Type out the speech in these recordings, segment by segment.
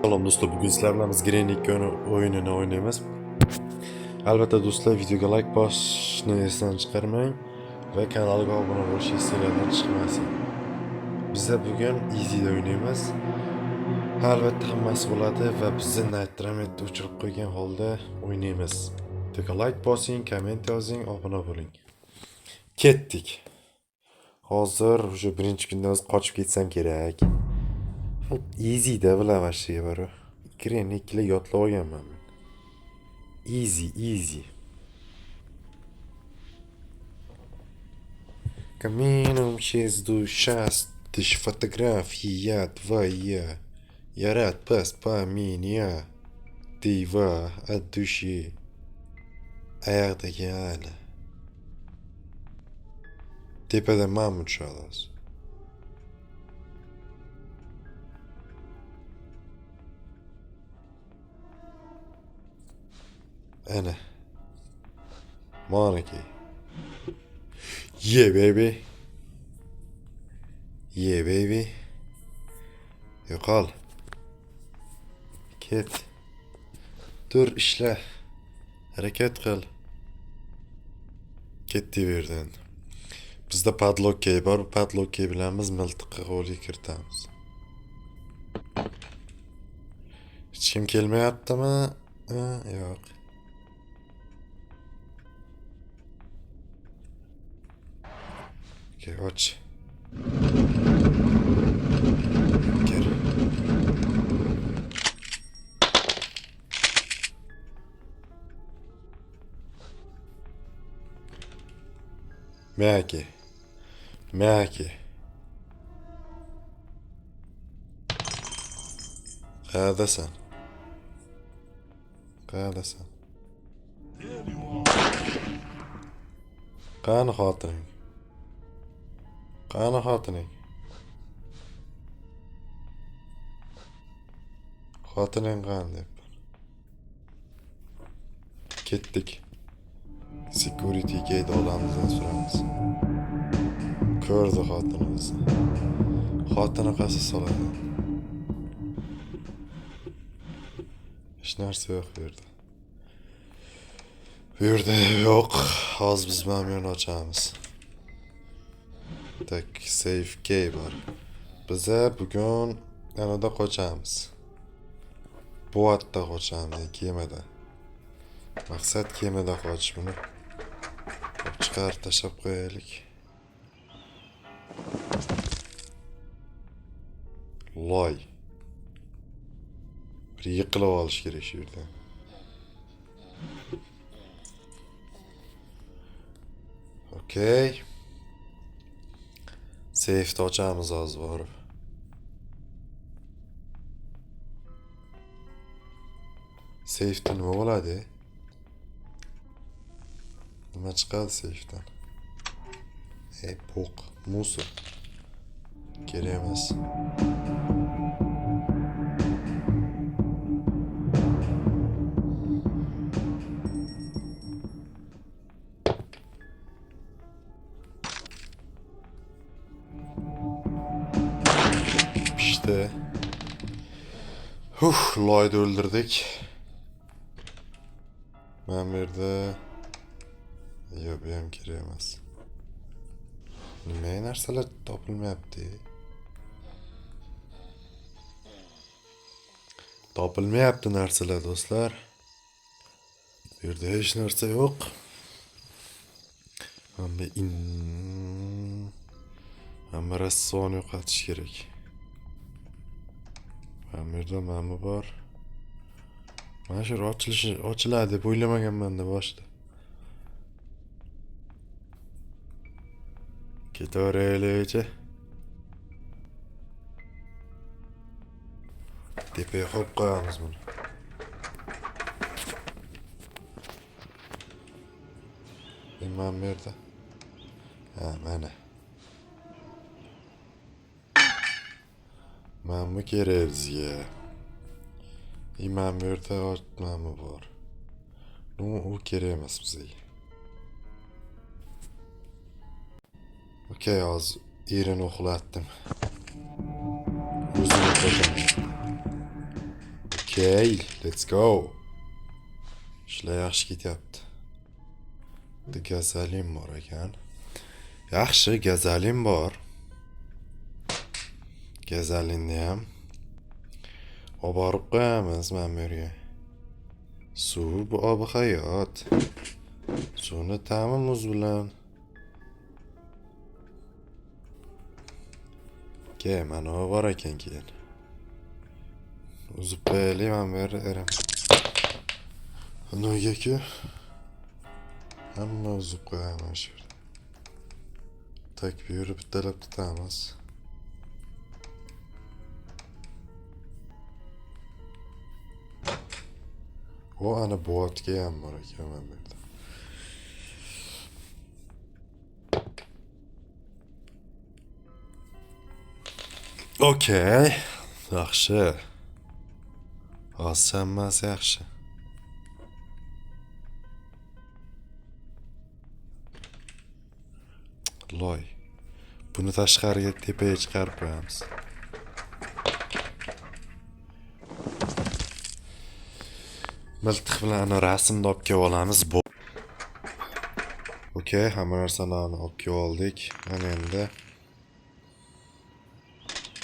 Selam dostlar, bugün sizler bilan biz Green 2 oyununu oynayamiz. Albatta do'stlar, videoga like bosishni esdan chiqarmang va kanalga obuna bo'lish istaganlar chiqmasin. Bizda bugun easy'da o'ynaymiz. Albatta hammasi bo'ladi va bizni Nitramedni o'chirib qo'ygan holda o'ynaymiz. Videoga like bosing, komment yozing, obuna bo'ling. Ketdik. Hozir o'sha birinchi kunda o'zi qochib ketsam kerak. Easy'da bilaman shu bor. Green 2 yodlab olganman. Easy. Камином между шастыш фотографии я твоя. Я рад меня. Ты от души. А это реально. Tepada Mahmud çalarız. Ana. Monarchy. Yeah baby. Yeah baby. Yo'qol. Ket. Dur ishla. Harakat qil. Ketdi bu yerdan. Bizda padlock key bor. Padlock key bilan biz miltiqqa qo'lga kiritamiz. Hech kim kelmayaptimi? Yo'q. Okey, och. Gel. Maki. Qayerdasan? Qani xotining? Xotining qani deb. Ketdik. Security gate odamizdan so'ramiz. Ko'rdi xotinimizni. Xotini qaysi soladi? Hech narsa yo'q bu yerda. Yo'q. Hozir biz mana bu yerni ochamiz. Tak, safe key bor. Biza bugun yanada qochamiz. Boatda qochamiz, kemada. Maqsad kemada qochish buni. Chiqarib tashlab qo'yaylik. Loy. Bir yiqilib olish kerak shu yerdan. Okey. Safe'ni ochamiz hozir borib. Safe'da nima bo'ladi? Nima chiqadi safe'dan? Po'q, musor. Kerak emas. İşte. Lloyd'u öldürdük. Ben bir de... Yok benim kerak emas. Nima narsalar topilmayapti? Topilmayapti narsalar do'stlar. Bu yerda hech narsa yo'q. Hamma rassoni yo'qotish kerak. Mana bu yerda mana bor. Mana shu ochiladi deb o'ylamaganman-da boshida. Ketaveraylik. Tepaga qo'yib qo'yamiz buni. Mana bu yerda. Mana. Mana bu kerak bizga. Mana bu yerda mana bor. U kerak emas bizga. Okey, hozir erini uxlatdim. O'zini qo'shaman. Okay, let's go. Ishlar yaxshi ketyapti. Gazalim bor ekan. Yaxshi, gazalim bor. Gazalinni ham olib borib qo'yamiz mana bu yerga. Suv bu obi hayot. Suvni ta'mi muz bilan. Mana bu bor ekan keyin. Uzib qo'yaylik mana bu yerga. Nega-ku hamma uzib qo'yaman shu yerda. Tak bu yerni bittalab tutamiz. O ana bo'tga ham bor ekan mana bu yerda. Okey. Yaxshi. Hozir hammasi yaxshi. Loy. Buni tashqariga tepaga chiqarib qo'yamiz. Miltiq bilan rasmni olib kelib olamiz. Okey, hamma narsani olib kelib oldik. Mana endi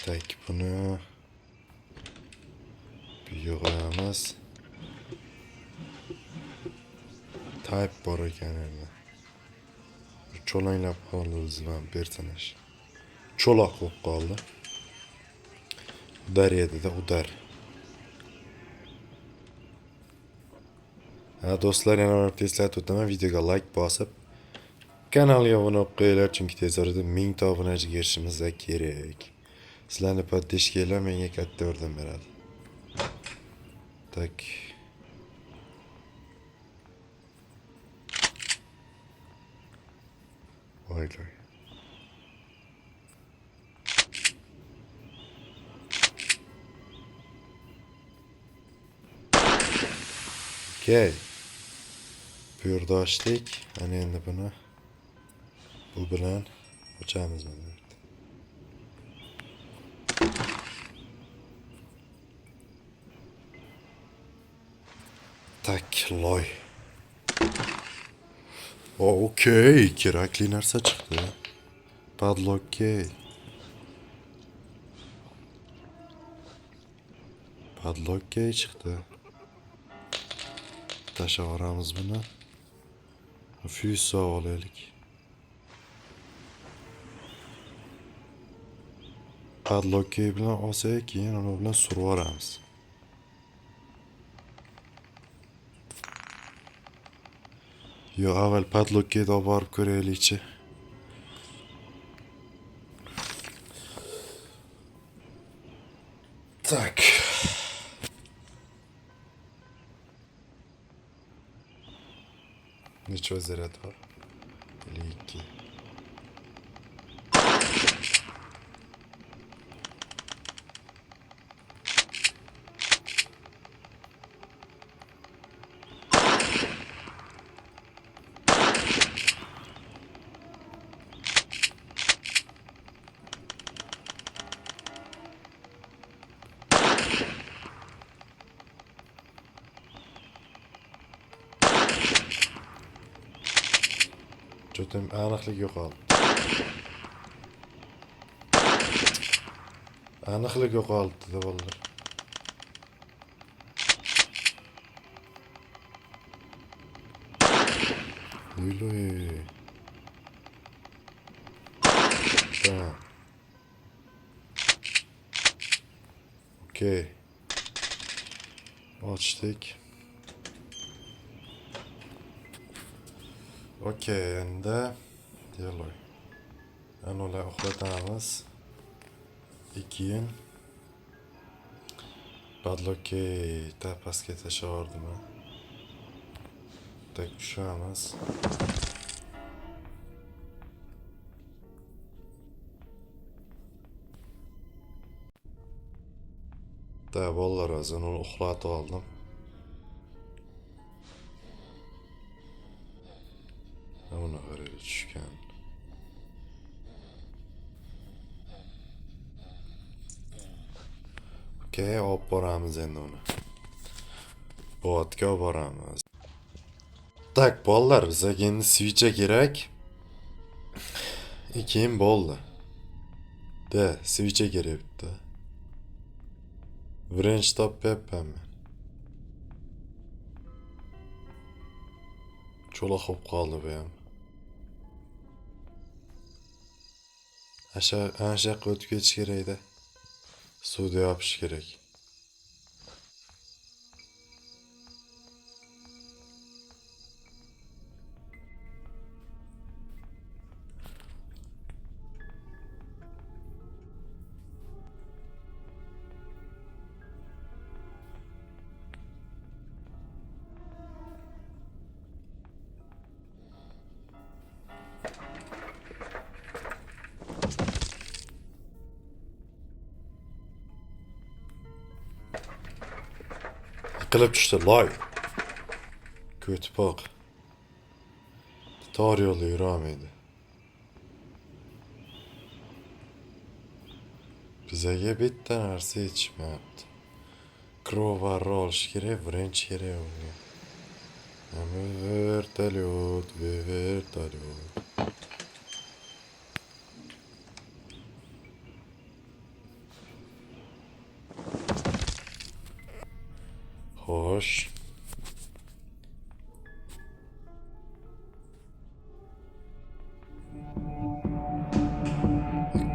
tak buni bu yerga qo'yamiz. Type bor ekan endi. Cho'langlab qoldi o'zidan personaj. Cho'loq bo'lib qoldi. Udar edi-da, udar. Do'stlar, yana bir eslatib o'taman, videoga like bosib, kanalga obuna bo'lib qo'yinglar, chunki tez orada 1000 ta obunachiga erishishimiz kerak. Sizlarni podдержкалар menga katta yordam beradi. Tak. Voy. Okey. Bu yerda ochdik. Ana endi buni bu bilan ochamiz mana. Tak, loy. Okey, kerakli narsa chiqdi. Padlock chiqdi. Tashlab yuboramiz buni. Fuse olaylik. Padlock bilan olsak, keyin uni bilan surib yuboramiz. Yo, avval padlockga olib borib ko'raylikchi. Tak. Necha zaryad bor? 52. Jo'tim aniqlik yo'qoldi. Aniqlik yo'qoldi bolalar. Uyloy. Tamam. Okey. Ochdik. Okey, endi yo'loy. Anolar uxlatamiz. Keyin padlockga pastga tashlavordim. Tak tushamiz. Bolalar o'zini uni uxlatib oldim. Buni qaraylik tushgan. Okey, olib boramiz endi uni. Otga boramiz. Tak, bolalar, bizga endi switcha kerak. Keyin bo'ldi. Switcha kerak bitta. Birinchi topyapman. Cho'loq bo'lib qoldi bu ham. Ana shu yoqqa o'tib ketish kerak-da. Suvda yopish kerak. Yiqilib tushdi, loy. Ko'tipoq. Tor yo'lda yurolmaydi. Bizaga bitta narsa yetishmayapti. Crowbarni olish kerak, birinchi kerak unga. Vertolyot. Xo'sh.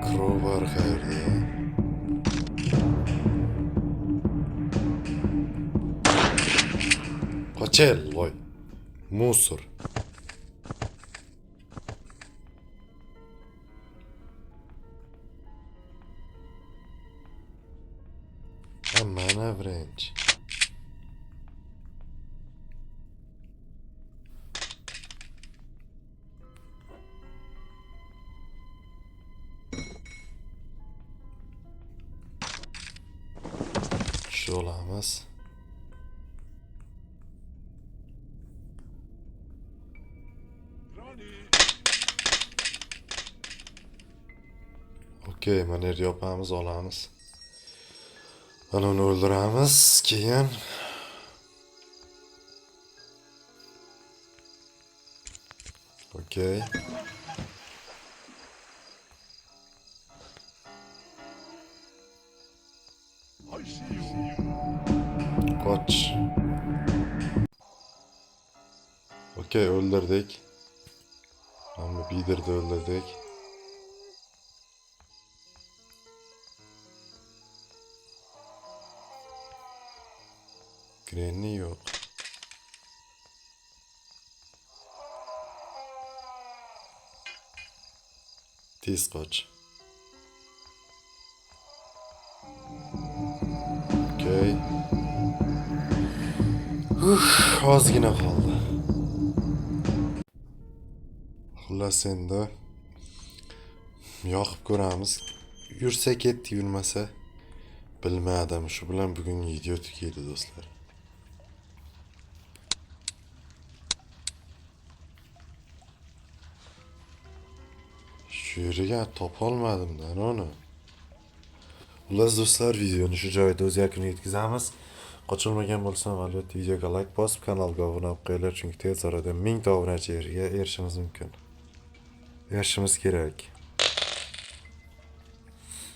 Crowbar qayerda? Qochel, loy. Musor. Mana birinchi. Shu olamiz. Okey, mana yerda yopamiz, olamiz. Mana uni o'ldiramiz, keyin okey. Qoch. Okey, o'ldirdik. Hamma bidirni o'ldirdik. Grenni yo'q. Tez qoch. Okey. Ozgina qoldi. Xullas endi yoqib ko'ramiz. Yursa ketdi, yurmasa bilmadim. Shu bilan bugungi video tugaydi do'stlar. Shu yerga topolmadim-da uni. Xullas do'stlar, videoni shu joyda o'z yakuniga yetkazamiz. Qochilmagan bo'lsam, albatta videoga like bosib, kanalga obuna bo'lib qo'yinglar, chunki tez orada 1000 ta obunachiga erishimiz mumkin. Erishimiz kerak.